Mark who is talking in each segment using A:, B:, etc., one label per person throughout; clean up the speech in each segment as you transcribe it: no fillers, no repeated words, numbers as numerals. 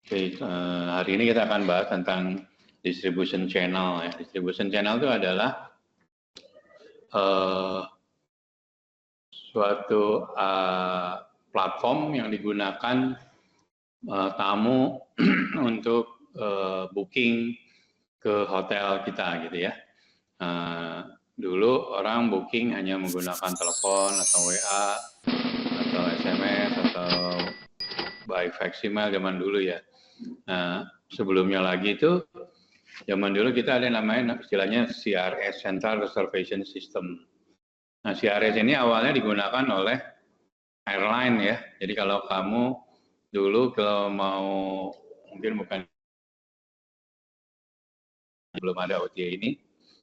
A: Oke, hari ini kita akan bahas tentang distribution channel ya. Distribution channel itu adalah suatu platform yang digunakan tamu untuk booking ke hotel kita gitu ya. Dulu orang booking hanya menggunakan telepon atau WA atau SMS atau by fax email zaman dulu ya. Nah, sebelumnya lagi itu zaman dulu kita ada namanya istilahnya CRS, Central Reservation System. Nah, CRS ini awalnya digunakan oleh airline ya. Jadi kalau kamu dulu kalau mau, mungkin bukan belum ada OTA ini,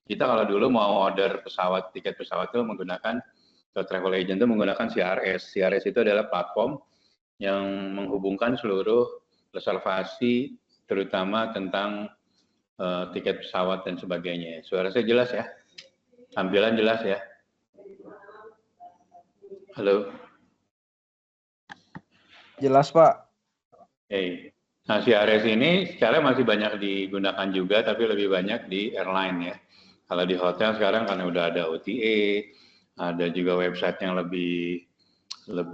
A: kita kalau dulu mau order pesawat, tiket pesawat itu menggunakan travel agent itu menggunakan CRS. CRS itu adalah platform yang menghubungkan seluruh reservasi, terutama tentang tiket pesawat dan sebagainya. Suara saya jelas ya? Tampilan jelas ya? Halo?
B: Jelas, Pak.
A: Hey. Nah, CRS ini sekarang masih banyak digunakan juga, tapi lebih banyak di airline ya. Kalau di hotel sekarang karena udah ada OTA, ada juga website yang lebih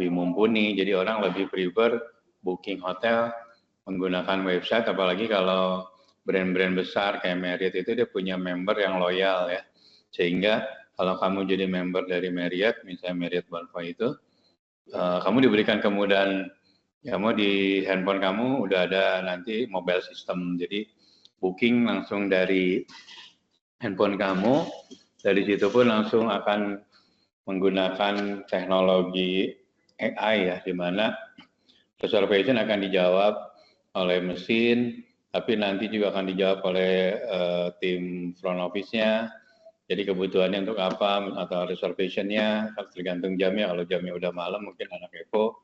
A: mumpuni, jadi orang lebih prefer booking hotel menggunakan website, apalagi kalau brand-brand besar kayak Marriott itu dia punya member yang loyal ya. Sehingga kalau kamu jadi member dari Marriott, misalnya Marriott Bonvoy itu, kamu diberikan kemudahan. Kamu di handphone kamu udah ada nanti mobile system, jadi booking langsung dari handphone kamu, dari situ pun langsung akan menggunakan teknologi AI ya, di mana reservation akan dijawab oleh mesin, tapi nanti juga akan dijawab oleh tim front office-nya. Jadi kebutuhannya untuk apa atau reservation-nya tergantung jamnya. Kalau jamnya udah malam mungkin anak Evo.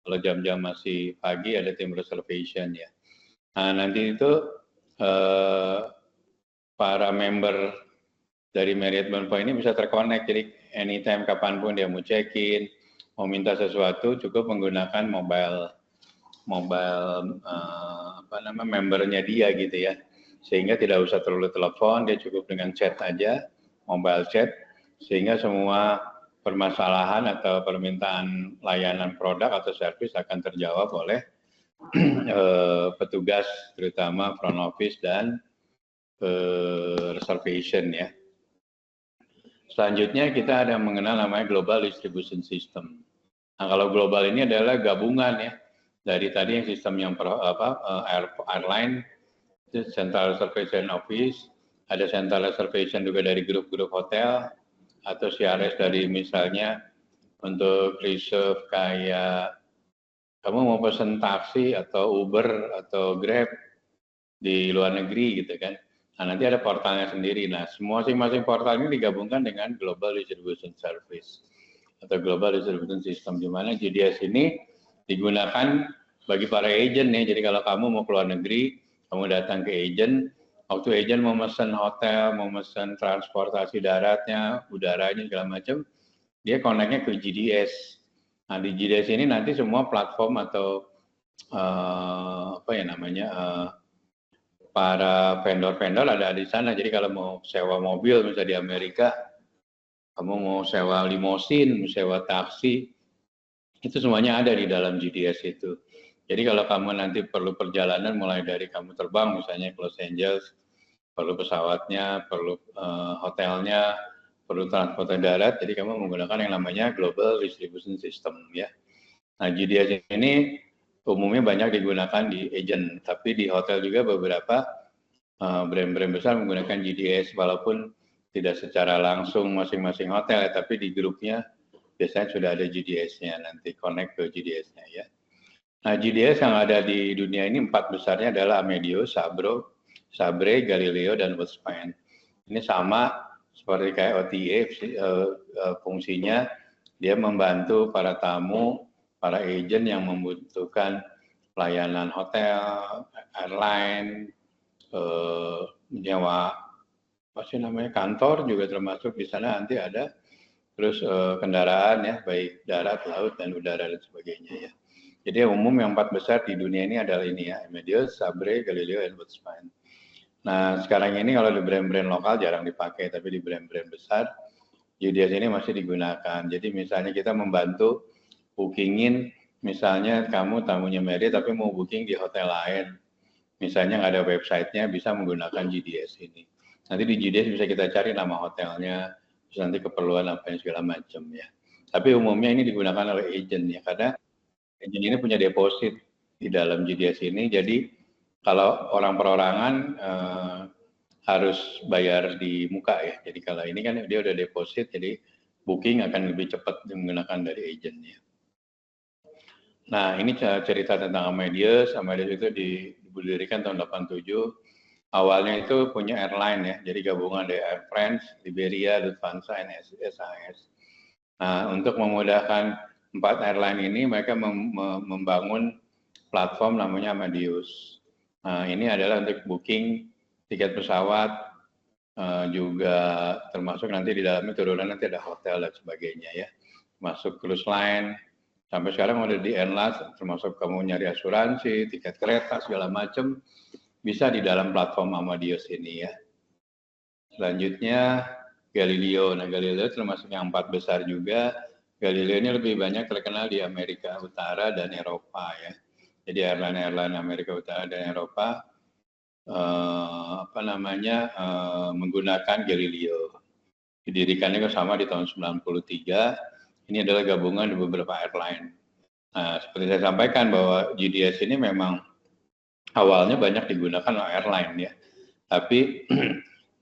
A: Kalau jam-jam masih pagi ada tim reservation ya. Nah nanti itu para member dari Marriott Bonvoy ini bisa terkonek, jadi anytime kapanpun dia mau check-in, mau minta sesuatu cukup menggunakan mobile membernya dia gitu ya, sehingga tidak usah terlalu telepon, dia cukup dengan chat aja, mobile chat, sehingga semua permasalahan atau permintaan layanan produk atau service akan terjawab oleh petugas terutama front office dan reservation ya. Selanjutnya kita ada mengenal namanya Global Distribution System. Nah, kalau global ini adalah gabungan ya dari tadi yang sistem yang airline itu Central Reservation Office, ada Central Reservation juga dari grup-grup hotel, atau CRS dari misalnya untuk reserve kayak kamu mau pesen taksi atau Uber atau Grab di luar negeri gitu kan. Nah, nanti ada portalnya sendiri. Nah, masing-masing portal ini digabungkan dengan Global Distribution Service atau Global Distribution System, di mana GDS ini digunakan bagi para agent nih. Jadi kalau kamu mau ke luar negeri, kamu datang ke agent, waktu agent mau mesen hotel, mau mesen transportasi daratnya, udaranya segala macam, dia connect-nya ke GDS. Nah, di GDS ini nanti semua platform atau para vendor-vendor ada di sana. Jadi kalau mau sewa mobil misalnya di Amerika, kamu mau sewa limosin, mau sewa taksi, itu semuanya ada di dalam GDS itu. Jadi kalau kamu nanti perlu perjalanan mulai dari kamu terbang misalnya ke Los Angeles, perlu pesawatnya, perlu hotelnya, perlu transportasi darat, jadi kamu menggunakan yang namanya Global Distribution System ya. Nah, GDS ini umumnya banyak digunakan di agent, tapi di hotel juga beberapa brand-brand besar menggunakan GDS, walaupun tidak secara langsung masing-masing hotel, tapi di grupnya biasanya sudah ada GDS-nya, nanti connect ke GDS-nya ya. Nah, GDS yang ada di dunia ini 4 besarnya adalah Amedio, Sabre, Galileo, dan Worldspan. Ini sama seperti kayak OTA, fungsinya dia membantu para tamu, para agent yang membutuhkan pelayanan hotel, airline, menyewa kantor juga termasuk di sana nanti ada, terus kendaraan ya, baik darat, laut, dan udara dan sebagainya ya. Jadi yang umum yang 4 besar di dunia ini adalah ini ya, Amadeus, Sabre, Galileo, dan Woodspan. Nah sekarang ini kalau di brand-brand lokal jarang dipakai, tapi di brand-brand besar GDS ini masih digunakan. Jadi misalnya kita membantu bookingin, misalnya kamu tamunya Mary tapi mau booking di hotel lain, misalnya nggak ada websitenya, bisa menggunakan GDS ini. Nanti di GDS bisa kita cari nama hotelnya, terus nanti keperluan apa yang segala macam ya. Tapi umumnya ini digunakan oleh agent ya, karena agent ini punya deposit di dalam GDS ini, jadi kalau orang perorangan harus bayar di muka ya. Jadi kalau ini kan dia udah deposit, jadi booking akan lebih cepat menggunakan dari agent ya. Nah ini cerita tentang Amadeus. Amadeus itu didirikan tahun 87. Awalnya itu punya airline ya, jadi gabungan dari Air France, Liberia, Lufthansa, dan SAS. Nah untuk memudahkan 4 airline ini, mereka membangun platform namanya Amadeus. Nah ini adalah untuk booking tiket pesawat, juga termasuk nanti di dalamnya turunan nanti ada hotel dan sebagainya ya. Masuk cruise line, sampai sekarang udah di Enlas, termasuk kamu nyari asuransi, tiket kereta, segala macam, bisa di dalam platform Amadeus ini ya. Selanjutnya Galileo. Nah Galileo termasuk yang 4 besar juga. Galileo ini lebih banyak terkenal di Amerika Utara dan Eropa ya. Jadi airline Amerika Utara dan Eropa menggunakan Galileo. Didirikannya sama di tahun 93. Ini adalah gabungan di beberapa airline. Nah, seperti saya sampaikan bahwa GDS ini memang awalnya banyak digunakan oleh airline ya. Tapi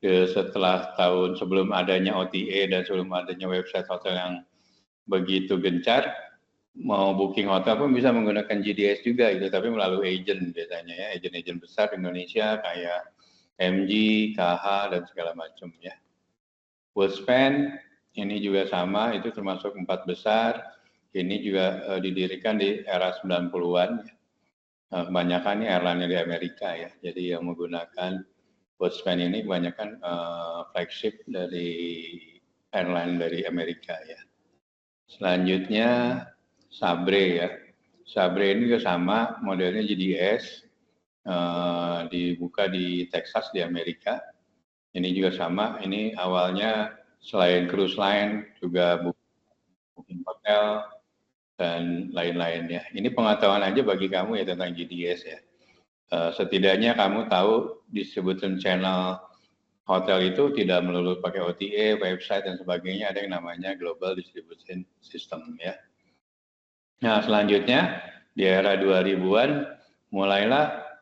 A: setelah tahun sebelum adanya OTA dan sebelum adanya website hotel yang begitu gencar, mau booking hotel pun bisa menggunakan GDS juga gitu, tapi melalui agent biasanya ya, agent-agent besar di Indonesia kayak MG, KH dan segala macam ya. Woodspan ini juga sama, itu termasuk 4 besar. Ini juga didirikan di era 90-an. Kebanyakan ini airline di Amerika ya, jadi yang menggunakan Woodspan ini kebanyakan flagship dari airline dari Amerika ya. Selanjutnya Sabre ya. Sabre ini juga sama, modelnya GDS, dibuka di Texas di Amerika. Ini juga sama, ini awalnya selain cruise line juga booking hotel dan lain-lain ya. Ini pengetahuan aja bagi kamu ya tentang GDS ya. Setidaknya kamu tahu distribution channel hotel itu tidak melulu pakai OTA, website dan sebagainya, ada yang namanya Global Distribution System ya. Nah selanjutnya di era 2000-an mulailah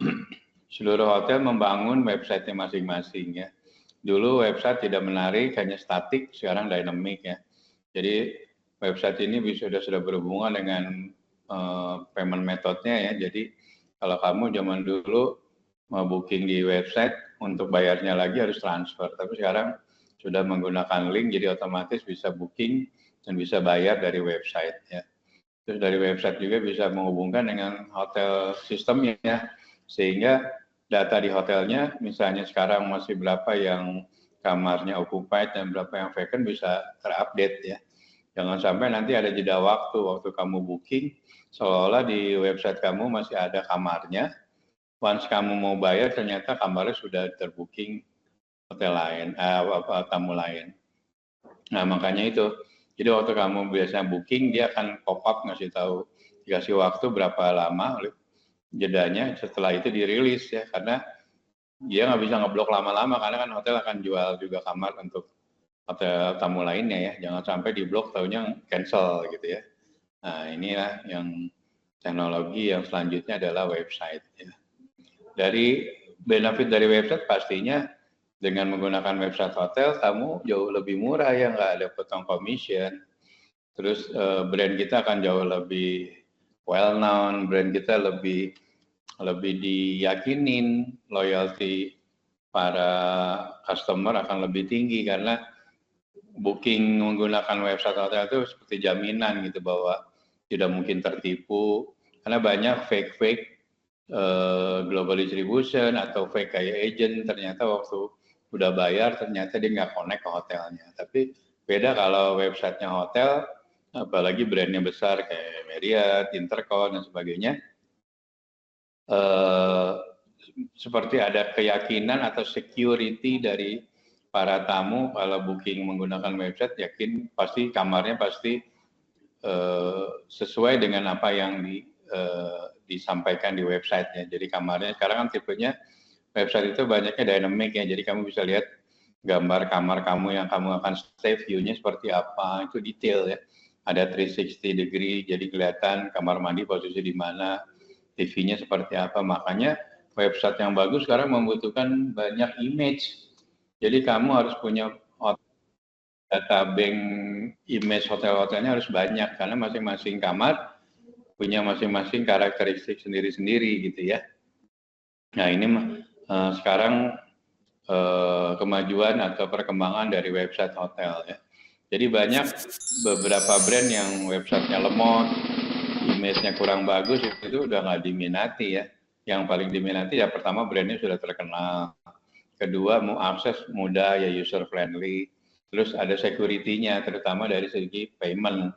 A: seluruh hotel membangun website-nya masing-masing ya. Dulu website tidak menarik, hanya statik, sekarang dynamic ya. Jadi website ini sudah berhubungan dengan payment methodnya ya. Jadi kalau kamu zaman dulu mau booking di website, untuk bayarnya lagi harus transfer. Tapi sekarang sudah menggunakan link, jadi otomatis bisa booking dan bisa bayar dari website ya. Terus dari website juga bisa menghubungkan dengan hotel sistemnya, sehingga data di hotelnya, misalnya sekarang masih berapa yang kamarnya occupied dan berapa yang vacant bisa terupdate ya. Jangan sampai nanti ada jeda waktu kamu booking, seolah-olah di website kamu masih ada kamarnya, once kamu mau bayar ternyata kamarnya sudah terbooking hotel lain, tamu lain. Nah makanya itu, jadi waktu kamu biasanya booking, dia akan pop up ngasih tahu, dikasih waktu berapa lama jedanya, setelah itu dirilis ya, karena dia nggak bisa ngeblok lama-lama, karena kan hotel akan jual juga kamar untuk hotel tamu lainnya ya, jangan sampai diblok tahunya cancel gitu ya. Nah inilah yang teknologi yang selanjutnya adalah website ya. Dari benefit dari website pastinya dengan menggunakan website hotel kamu jauh lebih murah ya, nggak ada potong commission. Terus brand kita akan jauh lebih well known, brand kita lebih diyakinin, loyalty para customer akan lebih tinggi karena booking menggunakan website hotel itu seperti jaminan gitu bahwa tidak mungkin tertipu, karena banyak fake global distribution atau fake kayak agent, ternyata waktu udah bayar ternyata dia nggak connect ke hotelnya. Tapi beda kalau websitenya hotel, apalagi brandnya besar kayak Marriott, Intercon dan sebagainya, seperti ada keyakinan atau security dari para tamu kalau booking menggunakan website, yakin pasti kamarnya pasti sesuai dengan apa yang disampaikan di websitenya. Jadi kamarnya sekarang kan tipenya website itu banyaknya dynamic ya, jadi kamu bisa lihat gambar kamar kamu yang kamu akan stay, view-nya seperti apa, itu detail ya. Ada 360 degree, jadi kelihatan kamar mandi posisi di mana, TV-nya seperti apa. Makanya website yang bagus sekarang membutuhkan banyak image. Jadi kamu harus punya data bank image hotel-hotelnya harus banyak, karena masing-masing kamar punya masing-masing karakteristik sendiri-sendiri gitu ya. Nah ini sekarang kemajuan atau perkembangan dari website hotel ya. Jadi banyak beberapa brand yang websitenya lemot, image-nya kurang bagus, itu udah nggak diminati ya. Yang paling diminati ya pertama brandnya sudah terkenal, kedua mau akses mudah ya, user friendly, terus ada security-nya terutama dari segi payment.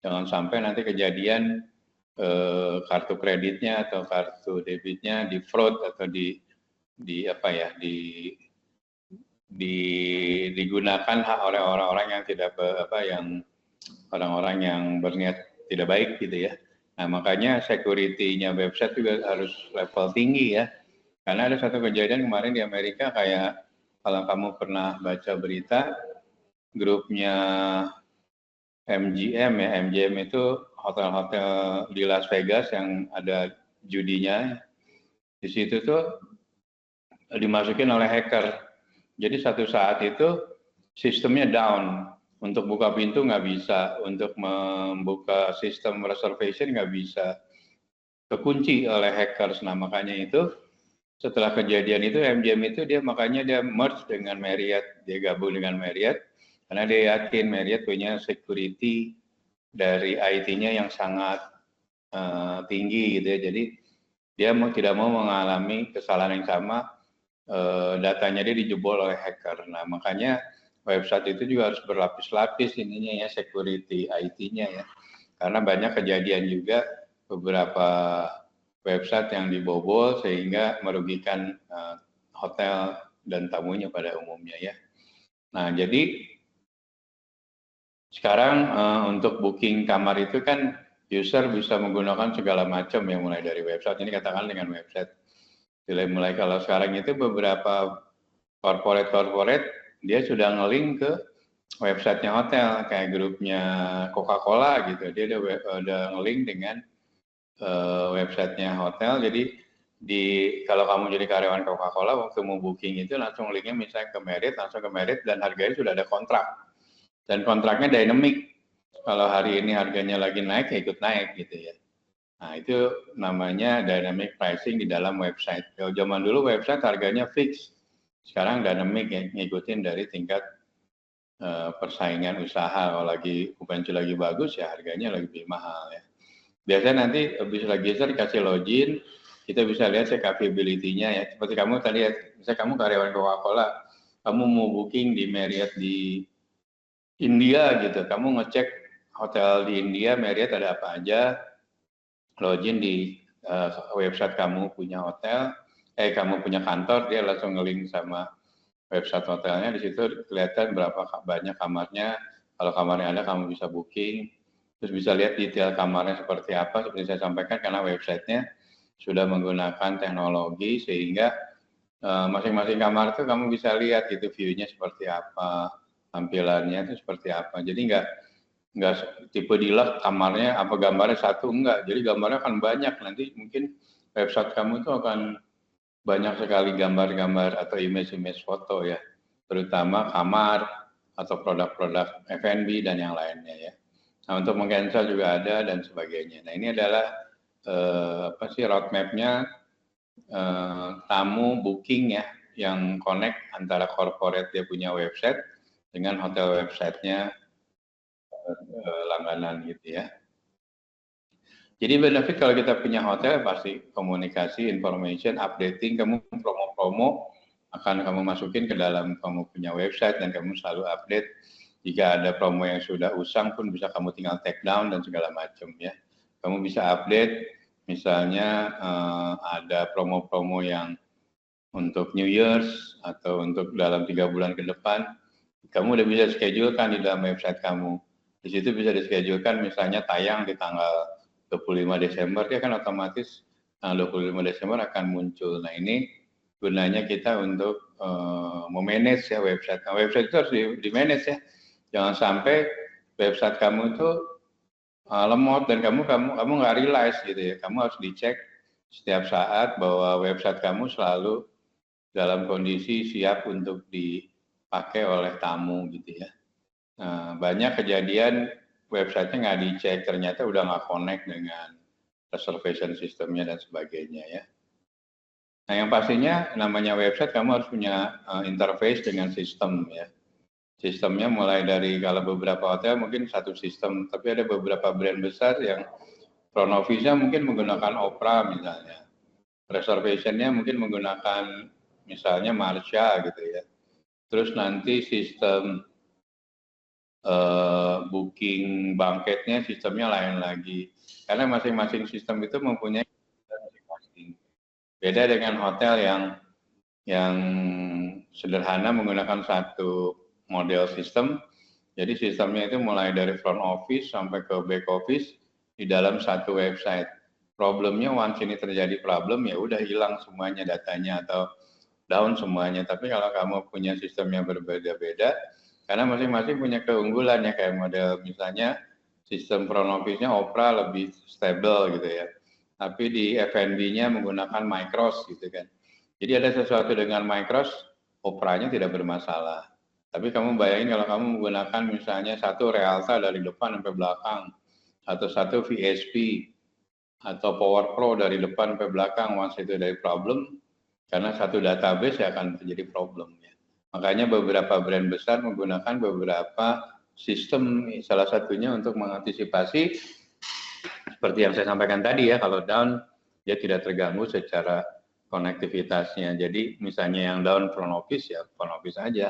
A: Jangan sampai nanti kejadian kartu kreditnya atau kartu debitnya di fraud atau apa ya, digunakan oleh orang-orang yang tidak yang orang-orang yang berniat tidak baik gitu ya. Nah makanya security-nya website juga harus level tinggi ya. Karena ada satu kejadian kemarin di Amerika, kayak kalau kamu pernah baca berita, grupnya MGM ya, MGM itu hotel-hotel di Las Vegas yang ada judinya. Di situ tuh dimasukin oleh hacker. Jadi satu saat itu sistemnya down, untuk buka pintu nggak bisa, untuk membuka sistem reservation nggak bisa, kekunci oleh hackers. Nah makanya itu setelah kejadian itu MGM itu makanya dia merge dengan Marriott, dia gabung dengan Marriott karena dia yakin Marriott punya security dari IT-nya yang sangat tinggi gitu ya. Jadi dia tidak mau mengalami kesalahan yang sama, datanya dia dijebol oleh hacker. Nah makanya website itu juga harus berlapis-lapis ininya ya, security IT-nya ya. Karena banyak kejadian juga beberapa website yang dibobol sehingga merugikan hotel dan tamunya pada umumnya ya. Nah jadi sekarang untuk booking kamar itu kan user bisa menggunakan segala macam ya, mulai dari website, ini katakan dengan website. Mulai kalau sekarang itu beberapa corporate dia sudah nge-link ke websitenya hotel, kayak grupnya Coca-Cola gitu, dia udah nge-link dengan websitenya hotel. Jadi kalau kamu jadi karyawan Coca-Cola, waktu mau booking itu langsung linknya misalnya ke Marriott, langsung ke Marriott, dan harganya sudah ada kontrak, dan kontraknya dynamic. Kalau hari ini harganya lagi naik, ya ikut naik gitu ya. Nah, itu namanya dynamic pricing di dalam website. Kalau zaman dulu website harganya fix, sekarang dynamic ya, ngikutin dari tingkat persaingan usaha. Kalau lagi okupansi lagi bagus ya harganya lebih mahal ya. Biasanya nanti bisa lagi dikasih login, kita bisa lihat capability-nya ya. Seperti kamu tadi ya, misalnya kamu karyawan Coca-Cola, kamu mau booking di Marriott di India gitu, kamu ngecek hotel di India, Marriott ada apa aja, login di website kamu punya hotel, kamu punya kantor, dia langsung nge-link sama website hotelnya, di situ kelihatan berapa banyak kamarnya, kalau kamarnya ada kamu bisa booking, terus bisa lihat detail kamarnya seperti apa, seperti saya sampaikan, karena websitenya sudah menggunakan teknologi sehingga masing-masing kamar itu kamu bisa lihat gitu view-nya seperti apa, tampilannya itu seperti apa. Jadi nggak tipe deluxe kamarnya apa gambarnya satu, enggak. Jadi gambarnya akan banyak, nanti mungkin website kamu itu akan banyak sekali gambar-gambar atau image-image foto ya, terutama kamar atau produk-produk F&B dan yang lainnya ya. Nah untuk meng-cancel juga ada dan sebagainya. Nah ini adalah roadmap-nya tamu booking ya, yang connect antara corporate dia punya website dengan hotel websitenya langganan gitu ya. Jadi benefit kalau kita punya hotel pasti komunikasi, information, updating, kamu promo-promo akan kamu masukin ke dalam kamu punya website dan kamu selalu update. Jika ada promo yang sudah usang pun bisa kamu tinggal take down dan segala macam ya. Kamu bisa update, misalnya ada promo-promo yang untuk New Year's atau untuk dalam 3 bulan ke depan, kamu udah bisa schedulekan di dalam website kamu. Di situ bisa dischedulekan misalnya tayang di tanggal 25 Desember, dia kan otomatis tanggal 25 Desember akan muncul. Nah ini gunanya kita untuk memanage ya website. Nah, website itu harus di-manage ya. Jangan sampai website kamu itu lemot dan kamu nggak realize gitu ya. Kamu harus dicek setiap saat bahwa website kamu selalu dalam kondisi siap untuk dipakai oleh tamu gitu ya. Nah, banyak kejadian websitenya nggak dicek, ternyata udah nggak connect dengan reservation systemnya dan sebagainya ya. Nah yang pastinya namanya website kamu harus punya interface dengan sistem ya. Sistemnya mulai dari kalau beberapa hotel mungkin satu sistem, tapi ada beberapa brand besar yang front office-nya mungkin menggunakan Opera misalnya. Reservation-nya mungkin menggunakan misalnya Marsha gitu ya. Terus nanti sistem booking banquetnya sistemnya lain lagi. Karena masing-masing sistem itu mempunyai masing-masing. Beda dengan hotel yang sederhana menggunakan satu model sistem. Jadi sistemnya itu mulai dari front office sampai ke back office di dalam satu website. Problemnya once ini terjadi problem ya udah hilang semuanya datanya atau down semuanya. Tapi kalau kamu punya sistem yang berbeda-beda, karena masing-masing punya keunggulan ya, kayak model misalnya sistem front office-nya Opera lebih stable gitu ya. Tapi di F&B-nya menggunakan Micros gitu kan. Jadi ada sesuatu dengan Micros, Opera-nya tidak bermasalah. Tapi kamu bayangin kalau kamu menggunakan misalnya satu Realta dari depan sampai belakang, atau satu VSP, atau Power Pro dari depan sampai belakang, once itu dari problem, karena satu database ya akan terjadi problem ya. Makanya beberapa brand besar menggunakan beberapa sistem, salah satunya untuk mengantisipasi seperti yang saya sampaikan tadi ya, kalau down dia tidak terganggu secara konektivitasnya. Jadi misalnya yang down front office ya front office aja.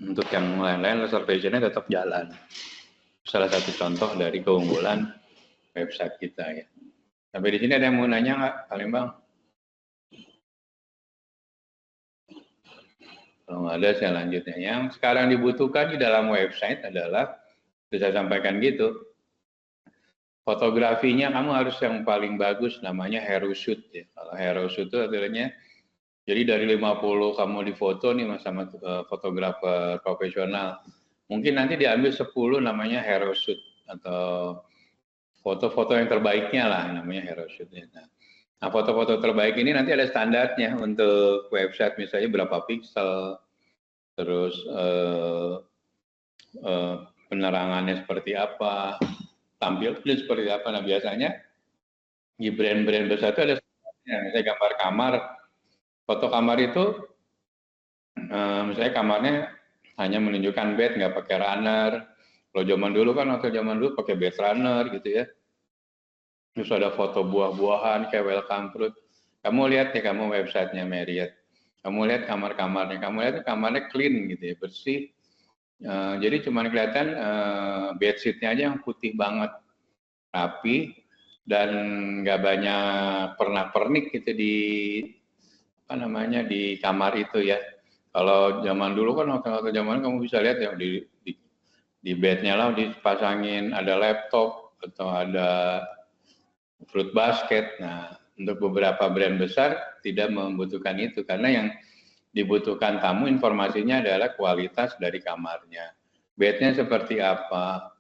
A: Untuk yang lain-lain reservation-nya tetap jalan. Salah satu contoh dari keunggulan website kita ya. Sampai di sini ada yang mau nanya nggak, Palembang? Kalau nggak ada saya lanjutnya. Yang sekarang dibutuhkan di dalam website adalah, bisa saya sampaikan gitu, fotografinya kamu harus yang paling bagus, namanya hero shoot ya. Kalau hero shoot itu artinya, jadi dari 50 kamu difoto nih sama fotografer profesional, mungkin nanti diambil 10 namanya hero shoot atau foto-foto yang terbaiknya lah namanya hero shoot. Nah, foto-foto terbaik ini nanti ada standarnya untuk website, misalnya berapa piksel, terus penerangannya seperti apa, tampilnya seperti apa. Nah biasanya di brand-brand besar itu ada standarnya. Misalnya gambar kamar, foto kamar itu misalnya kamarnya hanya menunjukkan bed, nggak pakai runner. Kalau zaman dulu kan, waktu zaman dulu pakai bed runner gitu ya. Terus ada foto buah-buahan kayak welcome fruit. Kamu lihat ya, kamu websitenya Marriott. Kamu lihat kamar-kamarnya, kamu lihat kamarnya clean gitu ya, bersih. Jadi cuma kelihatan bedsheetnya aja yang putih banget, rapi, dan nggak banyak pernak-pernik gitu di di kamar itu ya. Kalau zaman dulu kan, waktu zaman kamu bisa lihat ya di bednya lah dipasangin ada laptop atau ada fruit basket. Nah, untuk beberapa brand besar tidak membutuhkan itu, karena yang dibutuhkan tamu informasinya adalah kualitas dari kamarnya. Bednya seperti apa,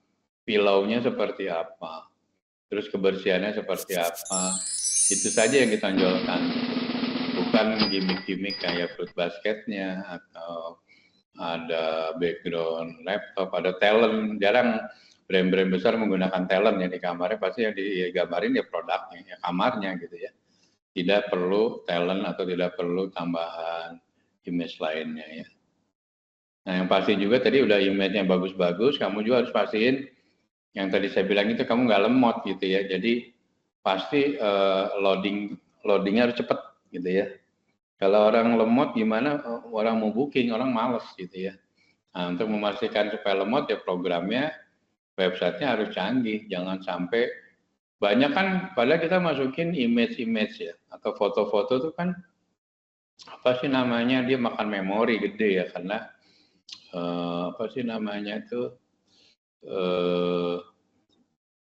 A: pillow-nya seperti apa, terus kebersihannya seperti apa. Itu saja yang ditonjolkan. Bukan gimmick-gimmick kayak fruit basketnya atau ada background laptop, ada talent. Jarang brand-brand besar menggunakan talent yang di kamarnya, pasti yang digambarin ya produknya, ya kamarnya gitu ya. Tidak perlu talent atau tidak perlu tambahan image lainnya ya. Nah yang pasti juga tadi udah image-nya bagus-bagus, kamu juga harus pastiin yang tadi saya bilang itu kamu nggak lemot gitu ya. Jadi pasti loadingnya harus cepat gitu ya. Kalau orang lemot gimana, orang mau booking, orang males gitu ya. Nah, untuk memastikan supaya lemot ya programnya, websitenya harus canggih, jangan sampai banyak kan, padahal kita masukin image-image ya, atau foto-foto itu kan apa sih namanya, dia makan memori gede ya, karena apa sih namanya itu,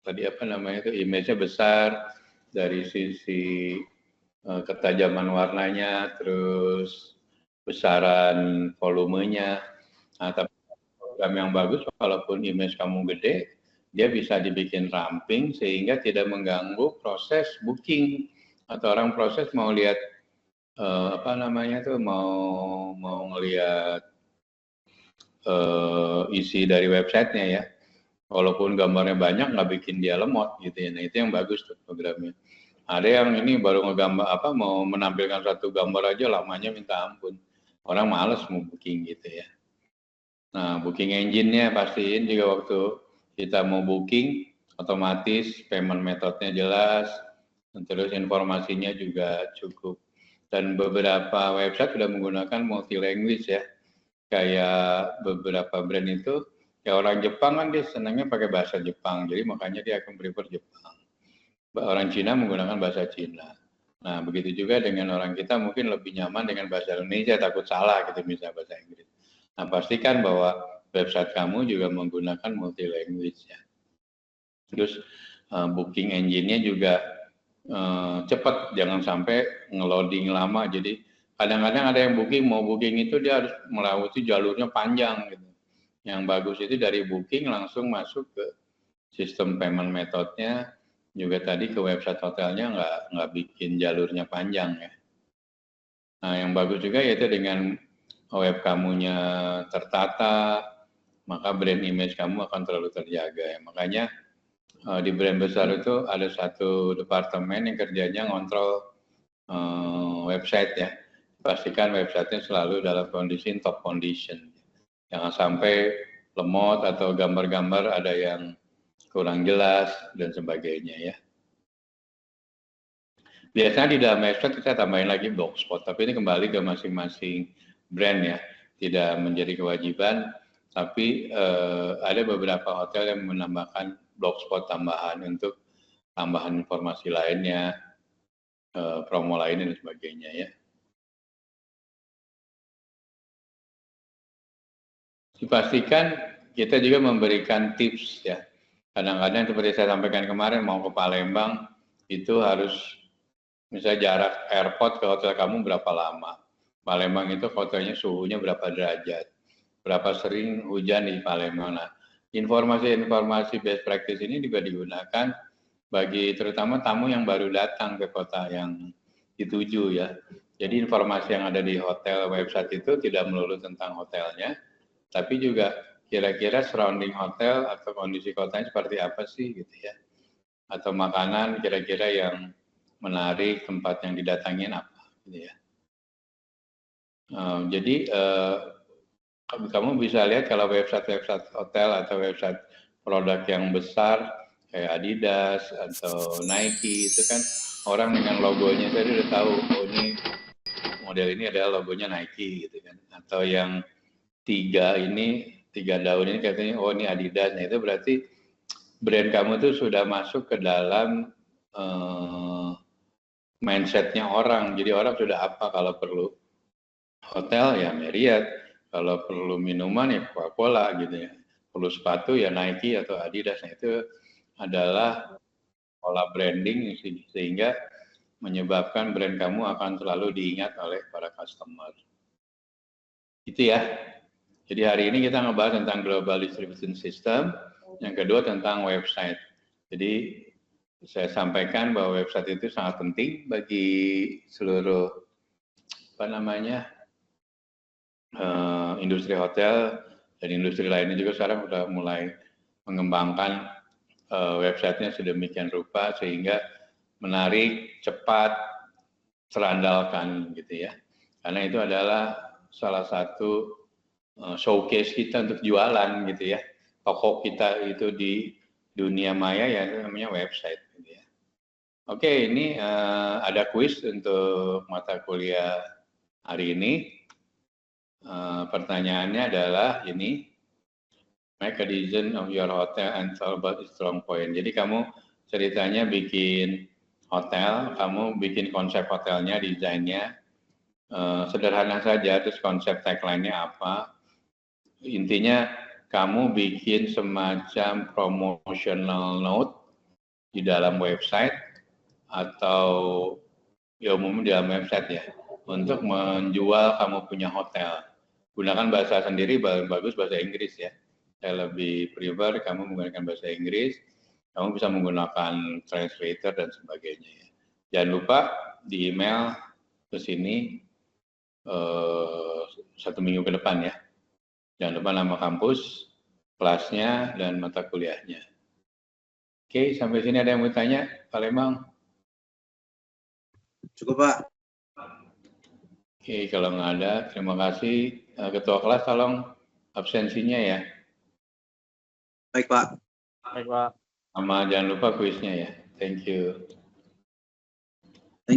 A: tadi apa namanya itu, image-nya besar, dari sisi ketajaman warnanya, terus besaran volumenya. Nah, tapi program yang bagus, walaupun image kamu gede, dia bisa dibikin ramping sehingga tidak mengganggu proses booking, atau orang proses mau lihat apa namanya tuh, mau ngelihat isi dari websitenya ya. Walaupun gambarnya banyak, nggak bikin dia lemot gitu ya. Nah itu yang bagus tuh programnya. Ada yang ini baru ngegambar apa, mau menampilkan satu gambar aja lamanya minta ampun. Orang males mau booking gitu ya. Nah, booking engine-nya pastiin juga waktu kita mau booking, otomatis payment metode-nya jelas, terus informasinya juga cukup. Dan beberapa website sudah menggunakan multi language ya. Kayak beberapa brand itu, ya orang Jepang kan dia senangnya pakai bahasa Jepang, jadi makanya dia akan prefer Jepang. Orang Cina menggunakan bahasa Cina. Nah, begitu juga dengan orang kita mungkin lebih nyaman dengan bahasa Indonesia, takut salah gitu misalnya bahasa Inggris. Nah, pastikan bahwa website kamu juga menggunakan multi language ya. Terus booking engine-nya juga cepat, jangan sampai ngeloading lama. Jadi kadang-kadang ada yang mau booking itu dia harus melewati jalurnya panjang gitu. Yang bagus itu dari booking langsung masuk ke sistem payment metode-nya, juga tadi ke website hotelnya nggak bikin jalurnya panjang ya. Nah, yang bagus juga yaitu dengan web kamunya tertata, maka brand image kamu akan terlalu terjaga ya. Makanya di brand besar itu ada satu departemen yang kerjanya ngontrol website ya. Pastikan websitenya selalu dalam kondisi top condition. Jangan sampai lemot atau gambar-gambar ada yang kurang jelas dan sebagainya ya. Biasanya di dalam website kita tambahin lagi blogspot, tapi ini kembali ke masing-masing brand ya, tidak menjadi kewajiban, tapi ada beberapa hotel yang menambahkan blogspot tambahan untuk tambahan informasi lainnya, promo lainnya dan sebagainya ya. Dipastikan kita juga memberikan tips ya. Kadang-kadang seperti saya sampaikan kemarin, mau ke Palembang itu harus misalnya jarak airport ke hotel kamu berapa lama. Palembang itu hotelnya suhunya berapa derajat. Berapa sering hujan di Palembang. Nah, informasi-informasi best practice ini juga digunakan bagi terutama tamu yang baru datang ke kota yang dituju ya. Jadi informasi yang ada di hotel website itu tidak melulu tentang hotelnya, tapi juga kira-kira surrounding hotel atau kondisi kotanya seperti apa sih gitu ya. Atau makanan kira-kira yang menarik, tempat yang didatangin apa gitu ya. Jadi kamu bisa lihat kalau website-website hotel atau website produk yang besar kayak Adidas atau Nike itu kan orang dengan logonya tadi udah tahu, oh ini model ini adalah logonya Nike gitu kan. Atau yang tiga daun ini katanya oh ini Adidas. Nah itu berarti brand kamu tuh sudah masuk ke dalam mindsetnya orang. Jadi orang sudah apa kalau perlu hotel ya Marriott, kalau perlu minuman ya Coca-Cola gitu ya. Perlu sepatu ya Nike atau Adidas. Nah itu adalah pola branding sehingga menyebabkan brand kamu akan selalu diingat oleh para customer. Itu ya. Jadi hari ini kita ngebahas tentang Global Distribution System, yang kedua tentang website. Jadi saya sampaikan bahwa website itu sangat penting bagi seluruh industri hotel dan industri lainnya juga sekarang sudah mulai mengembangkan websitenya sedemikian rupa sehingga menarik, cepat, terandalkan gitu ya. Karena itu adalah salah satu showcase kita untuk jualan gitu ya. Toko kita itu di dunia maya ya namanya website gitu ya. Oke, ini ada kuis untuk mata kuliah hari ini. Pertanyaannya adalah ini, make a design of your hotel and tell about its strong point. Jadi kamu ceritanya bikin hotel, kamu bikin konsep hotelnya, desainnya, sederhana saja, terus konsep tagline-nya apa. Intinya kamu bikin semacam promotional note di dalam website atau ya umumnya di dalam website ya, untuk menjual kamu punya hotel. Gunakan bahasa sendiri, bagus bahasa Inggris ya. Saya lebih prefer kamu menggunakan bahasa Inggris, kamu bisa menggunakan translator dan sebagainya ya. Jangan lupa di email ke sini 1 minggu ke depan ya. Jangan lupa nama kampus, kelasnya, dan mata kuliahnya. Oke, sampai sini ada yang mau tanya, Pak Lembang?
B: Cukup, Pak.
A: Oke, kalau nggak ada, terima kasih. Ketua kelas, tolong absensinya ya.
B: Baik, Pak.
C: Baik, Pak.
A: Sama jangan lupa kuisnya ya. Thank you.